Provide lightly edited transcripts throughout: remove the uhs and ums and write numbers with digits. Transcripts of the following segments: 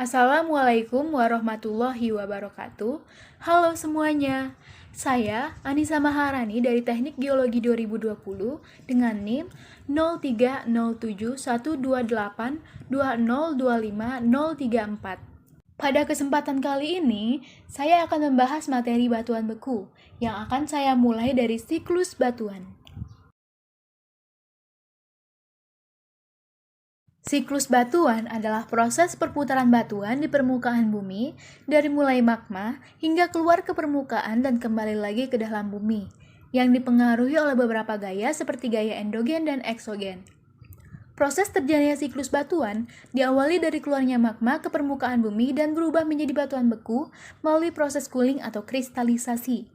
Assalamualaikum warahmatullahi wabarakatuh. Halo semuanya. Saya Anissa Maharani dari Teknik Geologi 2020 dengan NIM 03071282025034. Pada kesempatan kali ini, saya akan membahas materi batuan beku yang akan saya mulai dari siklus batuan. Siklus batuan adalah proses perputaran batuan di permukaan bumi dari mulai magma hingga keluar ke permukaan dan kembali lagi ke dalam bumi, yang dipengaruhi oleh beberapa gaya seperti gaya endogen dan eksogen. Proses terjadinya siklus batuan diawali dari keluarnya magma ke permukaan bumi dan berubah menjadi batuan beku melalui proses cooling atau kristalisasi.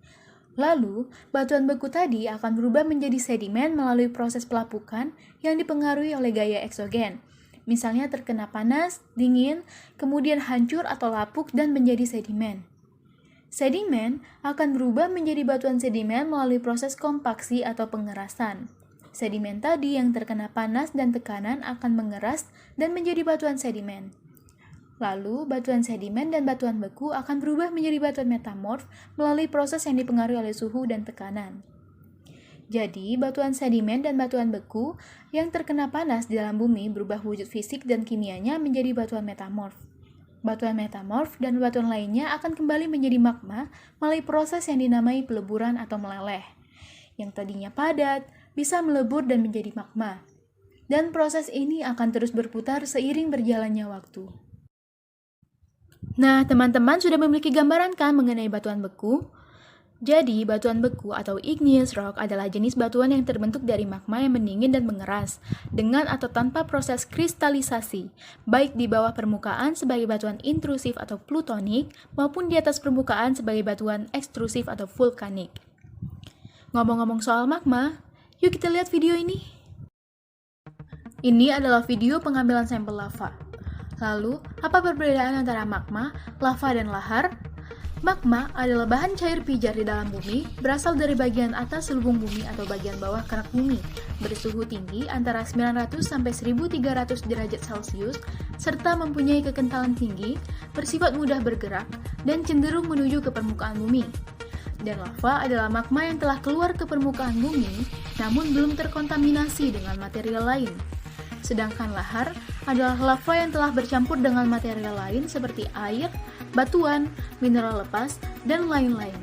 Lalu, batuan beku tadi akan berubah menjadi sedimen melalui proses pelapukan yang dipengaruhi oleh gaya eksogen. Misalnya terkena panas, dingin, kemudian hancur atau lapuk dan menjadi sedimen. Sedimen akan berubah menjadi batuan sedimen melalui proses kompaksi atau pengerasan. Sedimen tadi yang terkena panas dan tekanan akan mengeras dan menjadi batuan sedimen. Lalu, batuan sedimen dan batuan beku akan berubah menjadi batuan metamorf melalui proses yang dipengaruhi oleh suhu dan tekanan. Jadi, batuan sedimen dan batuan beku yang terkena panas di dalam bumi berubah wujud fisik dan kimianya menjadi batuan metamorf. Batuan metamorf dan batuan lainnya akan kembali menjadi magma melalui proses yang dinamai peleburan atau meleleh. Yang tadinya padat, bisa melebur dan menjadi magma. Dan proses ini akan terus berputar seiring berjalannya waktu. Nah, teman-teman sudah memiliki gambaran kan mengenai batuan beku? Jadi, batuan beku atau igneous rock adalah jenis batuan yang terbentuk dari magma yang mendingin dan mengeras, dengan atau tanpa proses kristalisasi, baik di bawah permukaan sebagai batuan intrusif atau plutonik, maupun di atas permukaan sebagai batuan ekstrusif atau vulkanik. Ngomong-ngomong soal magma, yuk kita lihat video ini. Ini adalah video pengambilan sampel lava. Lalu, apa perbedaan antara magma, lava, dan lahar? Magma adalah bahan cair pijar di dalam bumi, berasal dari bagian atas selubung bumi atau bagian bawah kerak bumi, bersuhu tinggi antara 900 sampai 1300 derajat Celcius, serta mempunyai kekentalan tinggi, bersifat mudah bergerak, dan cenderung menuju ke permukaan bumi. Dan lava adalah magma yang telah keluar ke permukaan bumi, namun belum terkontaminasi dengan material lain. Sedangkan lahar adalah lava yang telah bercampur dengan material lain seperti air, batuan, mineral lepas, dan lain-lain.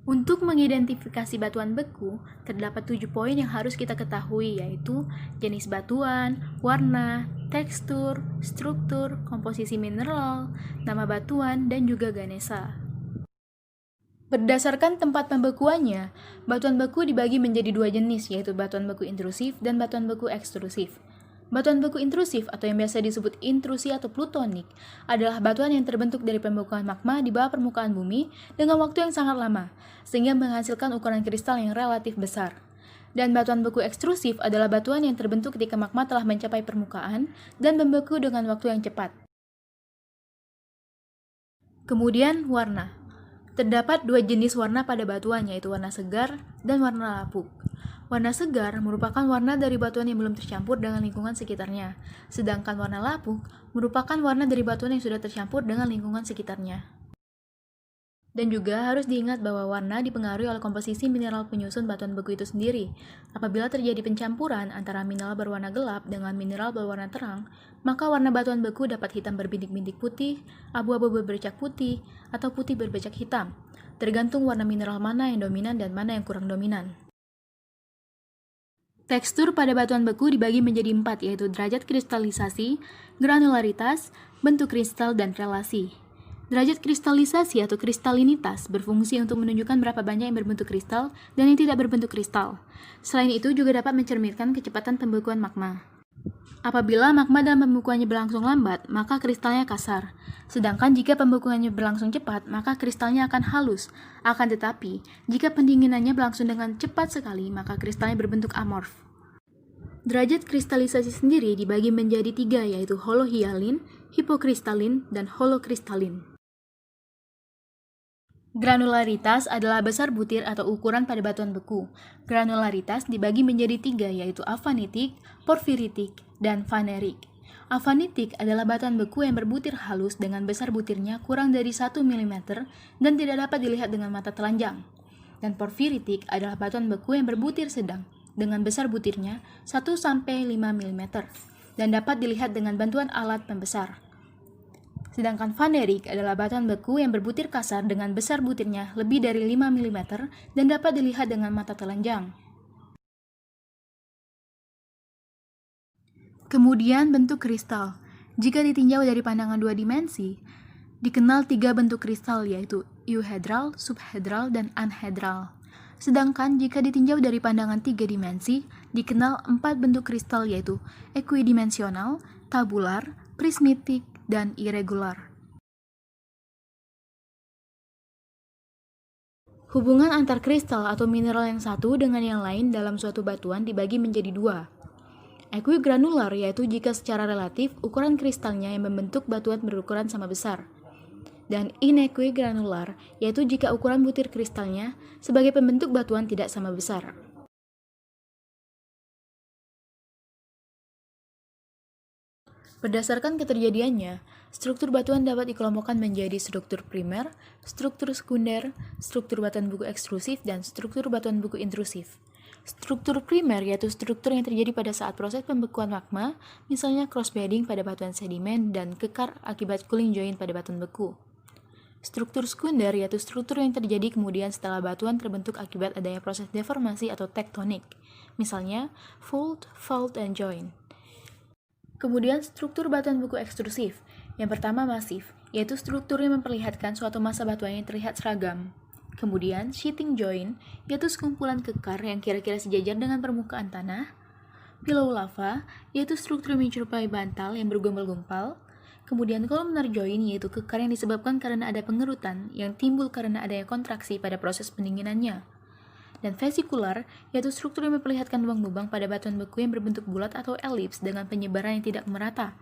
Untuk mengidentifikasi batuan beku, terdapat 7 poin yang harus kita ketahui, yaitu jenis batuan, warna, tekstur, struktur, komposisi mineral, nama batuan, dan juga ganesa. Berdasarkan tempat pembekuannya, batuan beku dibagi menjadi 2 jenis, yaitu batuan beku intrusif dan batuan beku ekstrusif. Batuan beku intrusif atau yang biasa disebut intrusi atau plutonik adalah batuan yang terbentuk dari pembekuan magma di bawah permukaan bumi dengan waktu yang sangat lama, sehingga menghasilkan ukuran kristal yang relatif besar. Dan batuan beku ekstrusif adalah batuan yang terbentuk ketika magma telah mencapai permukaan dan membeku dengan waktu yang cepat. Kemudian warna. Terdapat 2 jenis warna pada batuan, yaitu warna segar dan warna lapuk. Warna segar merupakan warna dari batuan yang belum tercampur dengan lingkungan sekitarnya, sedangkan warna lapuk merupakan warna dari batuan yang sudah tercampur dengan lingkungan sekitarnya. Dan juga harus diingat bahwa warna dipengaruhi oleh komposisi mineral penyusun batuan beku itu sendiri. Apabila terjadi pencampuran antara mineral berwarna gelap dengan mineral berwarna terang, maka warna batuan beku dapat hitam berbintik-bintik putih, abu-abu berbercak putih, atau putih berbercak hitam. tergantung warna mineral mana yang dominan dan mana yang kurang dominan. Tekstur pada batuan beku dibagi menjadi 4, yaitu derajat kristalisasi, granularitas, bentuk kristal, dan relasi. Derajat kristalisasi atau kristalinitas berfungsi untuk menunjukkan berapa banyak yang berbentuk kristal dan yang tidak berbentuk kristal. Selain itu juga dapat mencerminkan kecepatan pembekuan magma. Apabila magma dalam pembekuannya berlangsung lambat, maka kristalnya kasar. Sedangkan jika pembekuannya berlangsung cepat, maka kristalnya akan halus. Akan tetapi, jika pendinginannya berlangsung dengan cepat sekali, maka kristalnya berbentuk amorf. Derajat kristalisasi sendiri dibagi menjadi 3, yaitu holohialin, hipokristalin, dan holokristalin. Granularitas adalah besar butir atau ukuran pada batuan beku. Granularitas dibagi menjadi 3, yaitu afanitik, porfiritik, dan vanerik. Afanitik adalah batuan beku yang berbutir halus dengan besar butirnya kurang dari 1 mm dan tidak dapat dilihat dengan mata telanjang. Dan porfiritik adalah batuan beku yang berbutir sedang dengan besar butirnya 1-5 mm dan dapat dilihat dengan bantuan alat pembesar. Sedangkan vanerik adalah batuan beku yang berbutir kasar dengan besar butirnya lebih dari 5 mm dan dapat dilihat dengan mata telanjang. Kemudian bentuk kristal. Jika ditinjau dari pandangan 2 dimensi, dikenal 3 bentuk kristal, yaitu euhedral, subhedral, dan anhedral. Sedangkan jika ditinjau dari pandangan 3 dimensi, dikenal 4 bentuk kristal, yaitu equidimensional, tabular, prismatik, dan irregular. Hubungan antar kristal atau mineral yang satu dengan yang lain dalam suatu batuan dibagi menjadi 2. Equigranular yaitu jika secara relatif ukuran kristalnya yang membentuk batuan berukuran sama besar. Dan inequigranular yaitu jika ukuran butir kristalnya sebagai pembentuk batuan tidak sama besar. Berdasarkan keterjadiannya, struktur batuan dapat dikelompokkan menjadi struktur primer, struktur sekunder, struktur batuan beku ekstrusif, dan struktur batuan beku intrusif. Struktur primer yaitu struktur yang terjadi pada saat proses pembekuan magma, misalnya crossbedding pada batuan sedimen dan kekar akibat cooling joint pada batuan beku. Struktur sekunder yaitu struktur yang terjadi kemudian setelah batuan terbentuk akibat adanya proses deformasi atau tektonik, misalnya fold, fault, and joint. Kemudian struktur batuan beku ekstrusif. Yang pertama masif, yaitu struktur yang memperlihatkan suatu massa batuan yang terlihat seragam. Kemudian sheeting joint, yaitu sekumpulan kekar yang kira-kira sejajar dengan permukaan tanah. Pillow lava, yaitu struktur yang menyerupai bantal yang bergumpal-gumpal. Kemudian columnar joint, yaitu kekar yang disebabkan karena ada pengerutan yang timbul karena adanya kontraksi pada proses pendinginannya. Dan vesikular, yaitu struktur yang memperlihatkan lubang-lubang pada batuan beku yang berbentuk bulat atau elips dengan penyebaran yang tidak merata.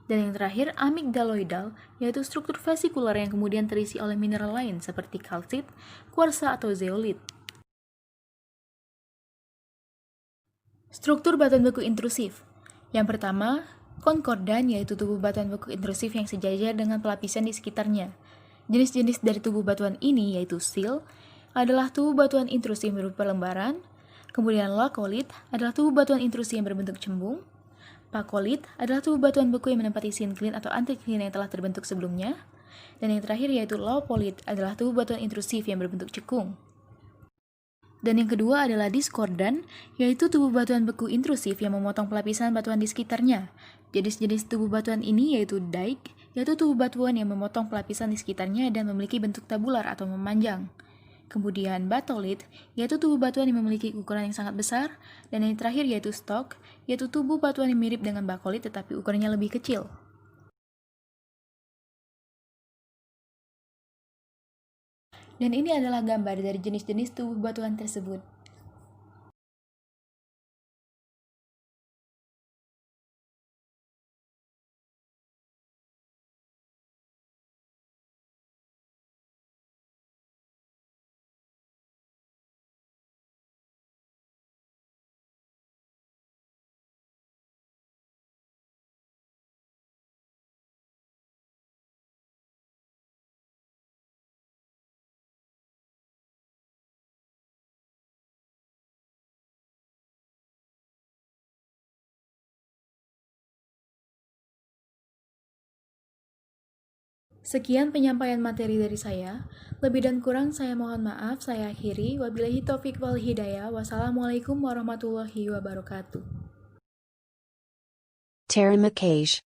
Dan yang terakhir, amygdaloidal, yaitu struktur vesikular yang kemudian terisi oleh mineral lain seperti kalsit, kuarsa, atau zeolit. Struktur batuan beku intrusif. Yang pertama, konkordan, yaitu tubuh batuan beku intrusif yang sejajar dengan pelapisan di sekitarnya. Jenis-jenis dari tubuh batuan ini yaitu seal, adalah tubuh batuan intrusif berupa lembaran. Kemudian lakolit adalah tubuh batuan intrusi yang berbentuk cembung. Pakolit adalah tubuh batuan beku yang menempati sinklin atau antiklin yang telah terbentuk sebelumnya. Dan yang terakhir yaitu laupolit adalah tubuh batuan intrusif yang berbentuk cekung. Dan yang kedua adalah diskordan, yaitu tubuh batuan beku intrusif yang memotong pelapisan batuan di sekitarnya. Jenis-jenis tubuh batuan ini yaitu dike, yaitu tubuh batuan yang memotong pelapisan di sekitarnya dan memiliki bentuk tabular atau memanjang. Kemudian batholit, yaitu tubuh batuan yang memiliki ukuran yang sangat besar. Dan yang terakhir yaitu stalk, yaitu tubuh batuan yang mirip dengan bakolit tetapi ukurannya lebih kecil. Dan ini adalah gambar dari jenis-jenis tubuh batuan tersebut. Sekian penyampaian materi dari saya. Lebih dan kurang saya mohon maaf, saya akhiri. Wabillahi taufiq wal hidayah. Wassalamualaikum warahmatullahi wabarakatuh. Terima kasih.